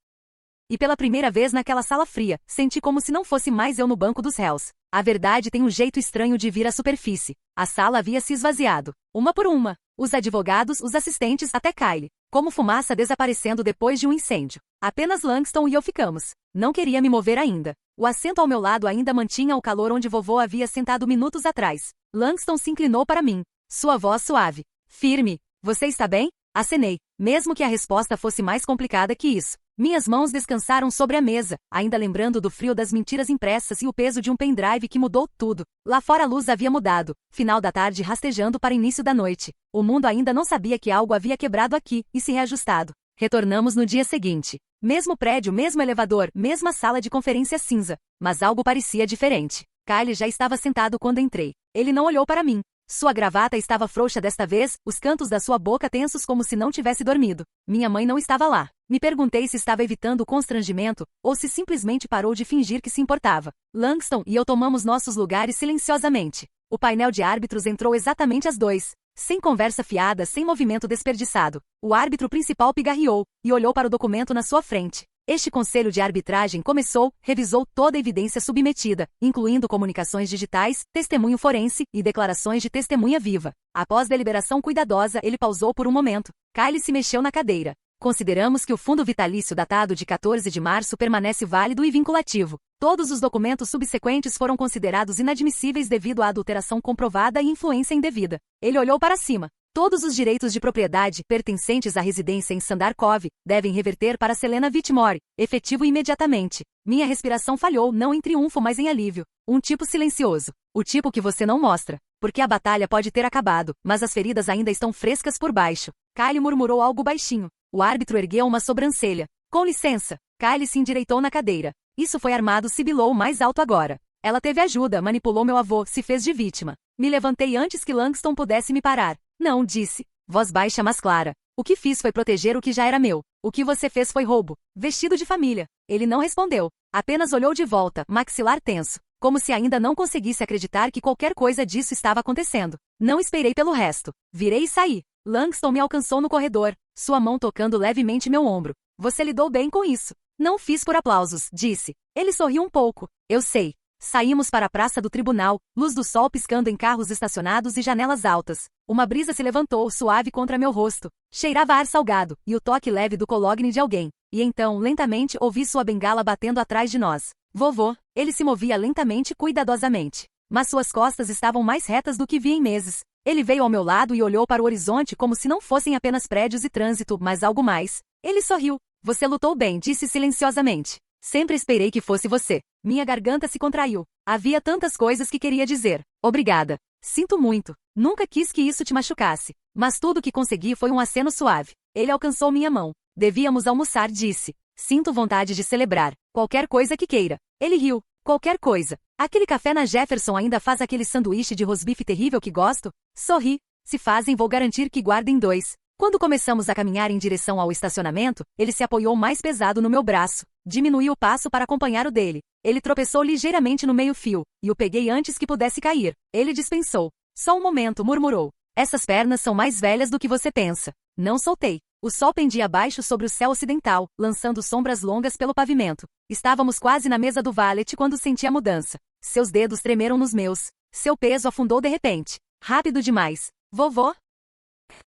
E pela primeira vez naquela sala fria, senti como se não fosse mais eu no banco dos réus. A verdade tem um jeito estranho de vir à superfície. A sala havia se esvaziado. Uma por uma. Os advogados, os assistentes, até Kylie. Como fumaça desaparecendo depois de um incêndio. Apenas Langston e eu ficamos. Não queria me mover ainda. O assento ao meu lado ainda mantinha o calor onde vovô havia sentado minutos atrás. Langston se inclinou para mim. Sua voz suave. Firme. Você está bem? Acenei. Mesmo que a resposta fosse mais complicada que isso. Minhas mãos descansaram sobre a mesa, ainda lembrando do frio das mentiras impressas e o peso de um pendrive que mudou tudo. Lá fora a luz havia mudado, final da tarde rastejando para início da noite. O mundo ainda não sabia que algo havia quebrado aqui e se reajustado. Retornamos no dia seguinte. Mesmo prédio, mesmo elevador, mesma sala de conferência cinza. Mas algo parecia diferente. Kylie já estava sentado quando entrei. Ele não olhou para mim. Sua gravata estava frouxa desta vez, os cantos da sua boca tensos como se não tivesse dormido. Minha mãe não estava lá. Me perguntei se estava evitando o constrangimento, ou se simplesmente parou de fingir que se importava. Langston e eu tomamos nossos lugares silenciosamente. O painel de árbitros entrou exatamente às 2. Sem conversa fiada, sem movimento desperdiçado. O árbitro principal pigarreou, e olhou para o documento na sua frente. Este conselho de arbitragem começou, revisou toda a evidência submetida, incluindo comunicações digitais, testemunho forense e declarações de testemunha viva. Após deliberação cuidadosa, ele pausou por um momento. Kylie se mexeu na cadeira. Consideramos que o fundo vitalício datado de 14 de março permanece válido e vinculativo. Todos os documentos subsequentes foram considerados inadmissíveis devido à adulteração comprovada e influência indevida. Ele olhou para cima. Todos os direitos de propriedade pertencentes à residência em Sandar Cove devem reverter para Selena Whitmore, efetivo imediatamente. Minha respiração falhou, não em triunfo, mas em alívio. Um tipo silencioso. O tipo que você não mostra. Porque a batalha pode ter acabado, mas as feridas ainda estão frescas por baixo. Kylie murmurou algo baixinho. O árbitro ergueu uma sobrancelha. Com licença. Kylie se endireitou na cadeira. Isso foi armado, sibilou mais alto agora. Ela teve ajuda, manipulou meu avô, se fez de vítima. Me levantei antes que Langston pudesse me parar. Não, disse. Voz baixa mas clara. O que fiz foi proteger o que já era meu. O que você fez foi roubo. Vestido de família. Ele não respondeu. Apenas olhou de volta, maxilar tenso. Como se ainda não conseguisse acreditar que qualquer coisa disso estava acontecendo. Não esperei pelo resto. Virei e saí. Langston me alcançou no corredor, sua mão tocando levemente meu ombro. Você lidou bem com isso. Não fiz por aplausos, disse. Ele sorriu um pouco. Eu sei. Saímos para a praça do tribunal, luz do sol piscando em carros estacionados e janelas altas. Uma brisa se levantou, suave contra meu rosto. Cheirava ar salgado, e o toque leve do cologne de alguém. E então, lentamente, ouvi sua bengala batendo atrás de nós. Vovô, ele se movia lentamente, cuidadosamente. Mas suas costas estavam mais retas do que vi em meses. Ele veio ao meu lado e olhou para o horizonte como se não fossem apenas prédios e trânsito, mas algo mais. Ele sorriu. Você lutou bem, disse silenciosamente. Sempre esperei que fosse você. Minha garganta se contraiu. Havia tantas coisas que queria dizer. Obrigada. Sinto muito. Nunca quis que isso te machucasse. Mas tudo que consegui foi um aceno suave. Ele alcançou minha mão. Devíamos almoçar, disse. Sinto vontade de celebrar. Qualquer coisa que queira. Ele riu. Qualquer coisa. Aquele café na Jefferson ainda faz aquele sanduíche de rosbife terrível que gosto? Sorri. Se fazem, vou garantir que guardem 2. Quando começamos a caminhar em direção ao estacionamento, ele se apoiou mais pesado no meu braço. Diminuí o passo para acompanhar o dele. Ele tropeçou ligeiramente no meio-fio, e o peguei antes que pudesse cair. Ele dispensou. Só um momento, murmurou. Essas pernas são mais velhas do que você pensa. Não soltei. O sol pendia abaixo sobre o céu ocidental, lançando sombras longas pelo pavimento. Estávamos quase na mesa do valet quando senti a mudança. Seus dedos tremeram nos meus. Seu peso afundou de repente. Rápido demais. Vovô?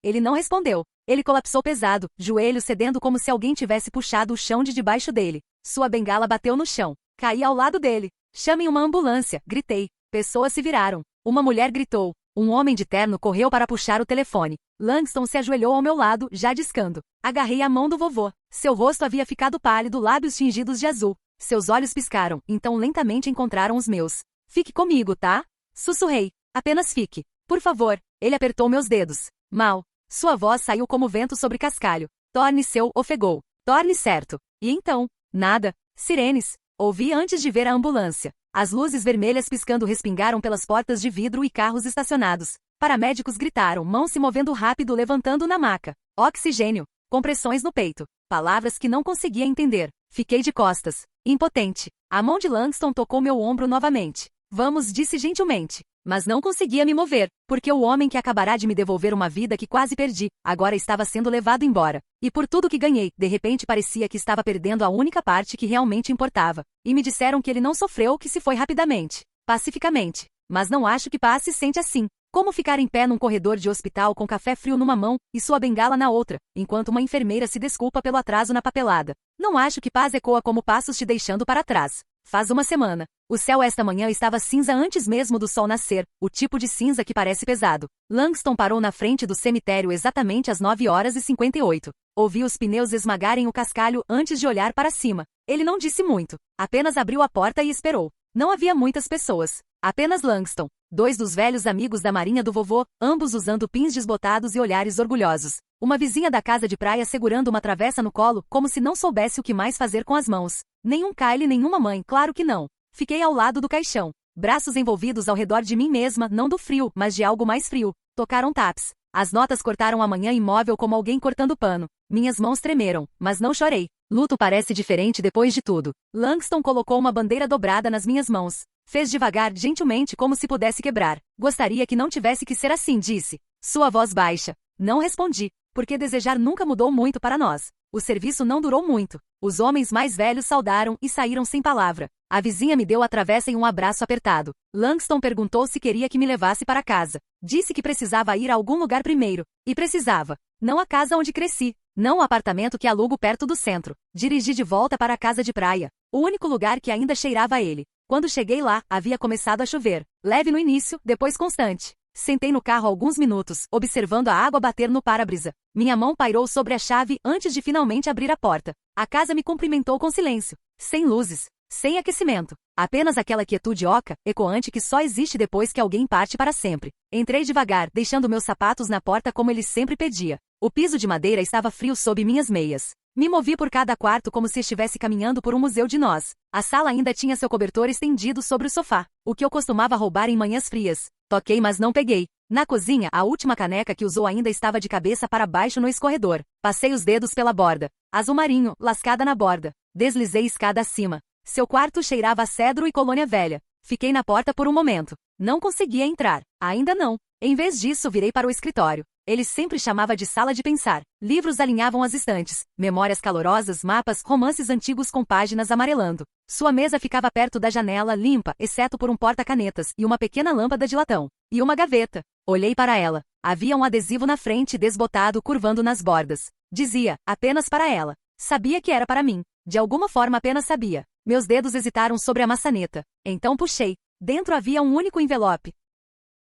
Ele não respondeu. Ele colapsou pesado, joelho cedendo como se alguém tivesse puxado o chão de debaixo dele. Sua bengala bateu no chão. Caí ao lado dele. Chamem uma ambulância, gritei. Pessoas se viraram. Uma mulher gritou. Um homem de terno correu para puxar o telefone. Langston se ajoelhou ao meu lado, já discando. Agarrei a mão do vovô. Seu rosto havia ficado pálido, lábios tingidos de azul. Seus olhos piscaram, então lentamente encontraram os meus. Fique comigo, tá? Sussurrei. Apenas fique. Por favor. Ele apertou meus dedos. Mal. Sua voz saiu como vento sobre cascalho. Torne seu, ofegou. Torne certo. E então? Nada. Sirenes. Ouvi antes de ver a ambulância. As luzes vermelhas piscando respingaram pelas portas de vidro e carros estacionados. Paramédicos gritaram, mãos se movendo rápido levantando na maca. Oxigênio. Compressões no peito. Palavras que não conseguia entender. Fiquei de costas. Impotente. A mão de Langston tocou meu ombro novamente. Vamos, disse gentilmente. Mas não conseguia me mover, porque o homem que acabará de me devolver uma vida que quase perdi, agora estava sendo levado embora. E por tudo que ganhei, de repente parecia que estava perdendo a única parte que realmente importava. E me disseram que ele não sofreu, que se foi rapidamente. Pacificamente. Mas não acho que Paz se sente assim. Como ficar em pé num corredor de hospital com café frio numa mão e sua bengala na outra, enquanto uma enfermeira se desculpa pelo atraso na papelada. Não acho que Paz ecoa como passos te deixando para trás. Faz uma semana. O céu esta manhã estava cinza antes mesmo do sol nascer, o tipo de cinza que parece pesado. Langston parou na frente do cemitério exatamente às 9h58. Ouvi os pneus esmagarem o cascalho antes de olhar para cima. Ele não disse muito. Apenas abriu a porta e esperou. Não havia muitas pessoas. Apenas Langston. 2 dos velhos amigos da marinha do vovô, ambos usando pins desbotados e olhares orgulhosos. Uma vizinha da casa de praia segurando uma travessa no colo, como se não soubesse o que mais fazer com as mãos. Nenhum Kyle, nenhuma mãe, claro que não. Fiquei ao lado do caixão. Braços envolvidos ao redor de mim mesma, não do frio, mas de algo mais frio. Tocaram taps. As notas cortaram a manhã imóvel como alguém cortando pano. Minhas mãos tremeram, mas não chorei. Luto parece diferente depois de tudo. Langston colocou uma bandeira dobrada nas minhas mãos. Fez devagar, gentilmente, como se pudesse quebrar. Gostaria que não tivesse que ser assim, disse. Sua voz baixa. Não respondi, porque desejar nunca mudou muito para nós. O serviço não durou muito. Os homens mais velhos saudaram e saíram sem palavra. A vizinha me deu a travessa em um abraço apertado. Langston perguntou se queria que me levasse para casa. Disse que precisava ir a algum lugar primeiro. E precisava. Não a casa onde cresci. Não o apartamento que alugo perto do centro. Dirigi de volta para a casa de praia. O único lugar que ainda cheirava a ele. Quando cheguei lá, havia começado a chover. Leve no início, depois constante. Sentei no carro alguns minutos, observando a água bater no para-brisa. Minha mão pairou sobre a chave antes de finalmente abrir a porta. A casa me cumprimentou com silêncio. Sem luzes. Sem aquecimento. Apenas aquela quietude oca, ecoante que só existe depois que alguém parte para sempre. Entrei devagar, deixando meus sapatos na porta como ele sempre pedia. O piso de madeira estava frio sob minhas meias. Me movi por cada quarto como se estivesse caminhando por um museu de nós. A sala ainda tinha seu cobertor estendido sobre o sofá, o que eu costumava roubar em manhãs frias. Toquei, mas não peguei. Na cozinha, a última caneca que usou ainda estava de cabeça para baixo no escorredor. Passei os dedos pela borda. Azul marinho, lascada na borda. Deslizei escada acima. Seu quarto cheirava a cedro e colônia velha. Fiquei na porta por um momento. Não conseguia entrar. Ainda não. Em vez disso, virei para o escritório. Ele sempre chamava de sala de pensar. Livros alinhavam as estantes. Memórias calorosas, mapas, romances antigos com páginas amarelando. Sua mesa ficava perto da janela, limpa, exceto por um porta-canetas e uma pequena lâmpada de latão. E uma gaveta. Olhei para ela. Havia um adesivo na frente, desbotado, curvando nas bordas. Dizia, apenas para ela. Sabia que era para mim. De alguma forma apenas sabia. Meus dedos hesitaram sobre a maçaneta. Então puxei. Dentro havia um único envelope.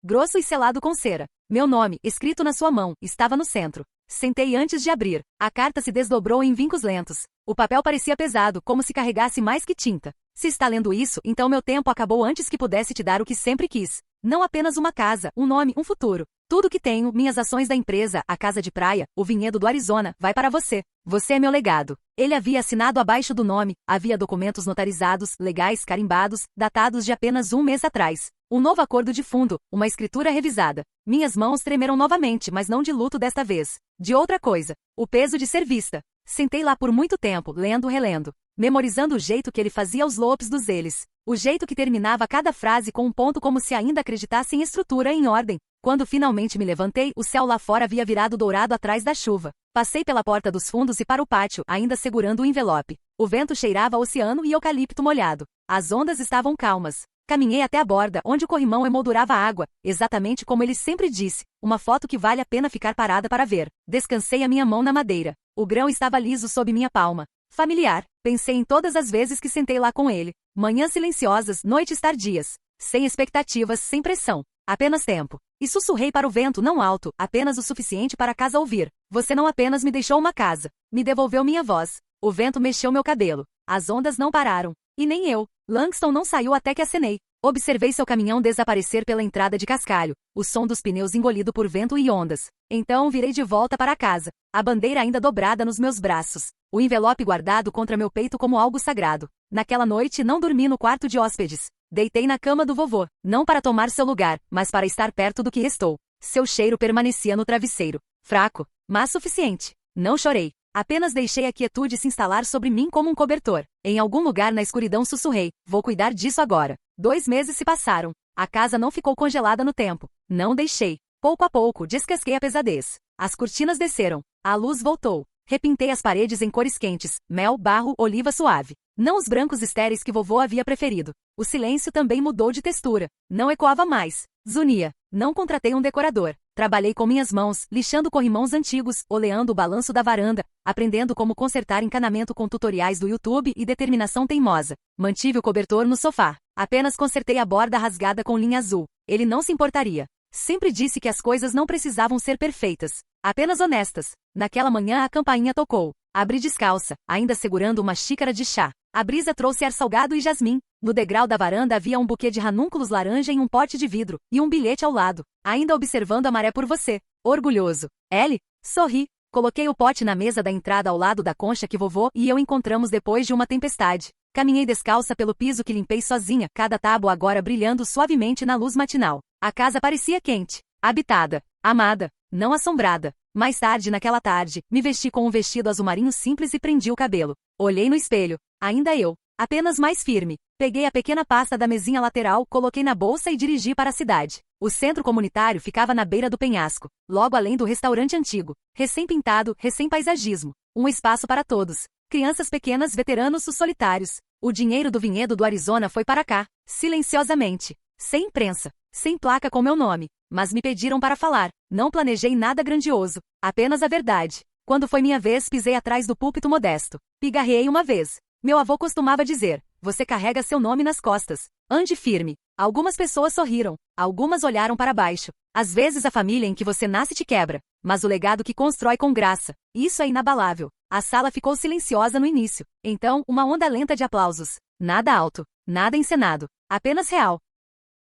Grosso e selado com cera. Meu nome, escrito na sua mão, estava no centro. Sentei antes de abrir. A carta se desdobrou em vincos lentos. O papel parecia pesado, como se carregasse mais que tinta. Se está lendo isso, então meu tempo acabou antes que pudesse te dar o que sempre quis. Não apenas uma casa, um nome, um futuro. Tudo que tenho, minhas ações da empresa, a casa de praia, o vinhedo do Arizona, vai para você. Você é meu legado. Ele havia assinado abaixo do nome, havia documentos notarizados, legais, carimbados, datados de apenas um mês atrás. Um novo acordo de fundo, uma escritura revisada. Minhas mãos tremeram novamente, mas não de luto desta vez. De outra coisa. O peso de ser vista. Sentei lá por muito tempo, lendo, relendo. Memorizando o jeito que ele fazia os lopes dos eles. O jeito que terminava cada frase com um ponto como se ainda acreditasse em estrutura e em ordem. Quando finalmente me levantei, o céu lá fora havia virado dourado atrás da chuva. Passei pela porta dos fundos e para o pátio, ainda segurando o envelope. O vento cheirava a oceano e eucalipto molhado. As ondas estavam calmas. Caminhei até a borda, onde o corrimão emoldurava a água, exatamente como ele sempre disse, uma foto que vale a pena ficar parada para ver. Descansei a minha mão na madeira. O grão estava liso sob minha palma. Familiar, pensei em todas as vezes que sentei lá com ele. Manhãs silenciosas, noites tardias. Sem expectativas, sem pressão. Apenas tempo. E sussurrei para o vento não alto, apenas o suficiente para a casa ouvir. Você não apenas me deixou uma casa, me devolveu minha voz. O vento mexeu meu cabelo. As ondas não pararam. E nem eu. Langston não saiu até que acenei. Observei seu caminhão desaparecer pela entrada de cascalho, o som dos pneus engolido por vento e ondas. Então virei de volta para casa, a bandeira ainda dobrada nos meus braços, o envelope guardado contra meu peito como algo sagrado. Naquela noite não dormi no quarto de hóspedes. Deitei na cama do vovô, não para tomar seu lugar, mas para estar perto do que restou. Seu cheiro permanecia no travesseiro. Fraco, mas suficiente. Não chorei. Apenas deixei a quietude se instalar sobre mim como um cobertor. Em algum lugar na escuridão sussurrei, vou cuidar disso agora. 2 meses se passaram. A casa não ficou congelada no tempo. Não deixei. Pouco a pouco, descasquei a pesadez. As cortinas desceram. A luz voltou. Repintei as paredes em cores quentes, mel, barro, oliva suave. Não os brancos estéreis que vovô havia preferido. O silêncio também mudou de textura. Não ecoava mais. Zunia. Não contratei um decorador. Trabalhei com minhas mãos, lixando corrimãos antigos, oleando o balanço da varanda, aprendendo como consertar encanamento com tutoriais do YouTube e determinação teimosa. Mantive o cobertor no sofá. Apenas consertei a borda rasgada com linha azul. Ele não se importaria. Sempre disse que as coisas não precisavam ser perfeitas, apenas honestas. Naquela manhã a campainha tocou. Abri descalça, ainda segurando uma xícara de chá. A brisa trouxe ar salgado e jasmim. No degrau da varanda havia um buquê de ranúnculos laranja em um pote de vidro, e um bilhete ao lado. Ainda observando a maré por você. Orgulhoso. Ellie? Sorri. Coloquei o pote na mesa da entrada ao lado da concha que vovô e eu encontramos depois de uma tempestade. Caminhei descalça pelo piso que limpei sozinha, cada tábua agora brilhando suavemente na luz matinal. A casa parecia quente, habitada, amada, não assombrada. Mais tarde naquela tarde, me vesti com um vestido azul marinho simples e prendi o cabelo. Olhei no espelho. Ainda eu. Apenas mais firme. Peguei a pequena pasta da mesinha lateral, coloquei na bolsa e dirigi para a cidade. O centro comunitário ficava na beira do penhasco, logo além do restaurante antigo. Recém-pintado, recém-paisagismo. Um espaço para todos. Crianças pequenas, veteranos solitários. O dinheiro do vinhedo do Arizona foi para cá, silenciosamente. Sem imprensa. Sem placa com meu nome. Mas me pediram para falar. Não planejei nada grandioso. Apenas a verdade. Quando foi minha vez, pisei atrás do púlpito modesto. Pigarreei uma vez. Meu avô costumava dizer, você carrega seu nome nas costas. Ande firme. Algumas pessoas sorriram. Algumas olharam para baixo. Às vezes a família em que você nasce te quebra. Mas o legado que constrói com graça. Isso é inabalável. A sala ficou silenciosa no início. Então, uma onda lenta de aplausos. Nada alto. Nada encenado. Apenas real.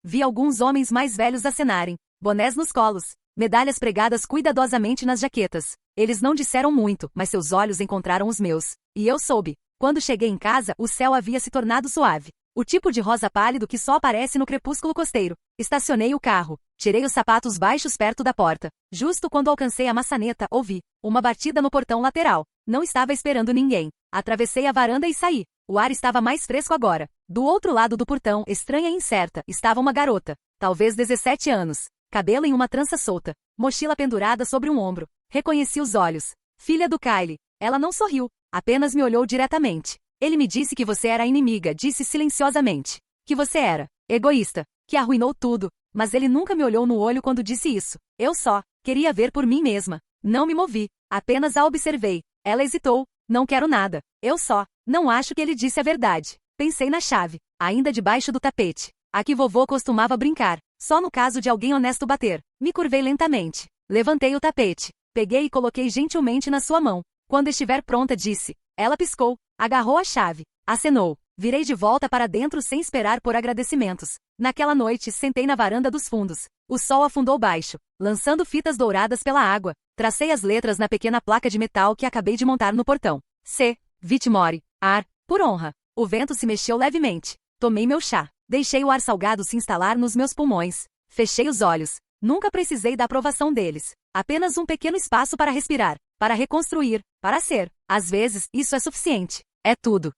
Vi alguns homens mais velhos acenarem. Bonés nos colos. Medalhas pregadas cuidadosamente nas jaquetas. Eles não disseram muito, mas seus olhos encontraram os meus. E eu soube. Quando cheguei em casa, o céu havia se tornado suave. O tipo de rosa pálido que só aparece no crepúsculo costeiro. Estacionei o carro. Tirei os sapatos baixos perto da porta. Justo quando alcancei a maçaneta, ouvi uma batida no portão lateral. Não estava esperando ninguém. Atravessei a varanda e saí. O ar estava mais fresco agora. Do outro lado do portão, estranha e incerta, estava uma garota. Talvez 17 anos. Cabelo em uma trança solta. Mochila pendurada sobre um ombro. Reconheci os olhos. Filha do Kyle. Ela não sorriu. Apenas me olhou diretamente. Ele me disse que você era inimiga, disse silenciosamente. Que você era egoísta. Que arruinou tudo. Mas ele nunca me olhou no olho quando disse isso. Eu só queria ver por mim mesma. Não me movi. Apenas a observei. Ela hesitou. Não quero nada. Eu só. Não acho que ele disse a verdade. Pensei na chave. Ainda debaixo do tapete. A que vovô costumava brincar. Só no caso de alguém honesto bater. Me curvei lentamente. Levantei o tapete. Peguei e coloquei gentilmente na sua mão. Quando estiver pronta, disse. Ela piscou. Agarrou a chave. Acenou. Virei de volta para dentro sem esperar por agradecimentos. Naquela noite, sentei na varanda dos fundos. O sol afundou baixo, lançando fitas douradas pela água. Tracei as letras na pequena placa de metal que acabei de montar no portão. C. Vitmore. Ar. Por honra. O vento se mexeu levemente. Tomei meu chá. Deixei o ar salgado se instalar nos meus pulmões. Fechei os olhos. Nunca precisei da aprovação deles. Apenas um pequeno espaço para respirar, para reconstruir, para ser. Às vezes, isso é suficiente. É tudo.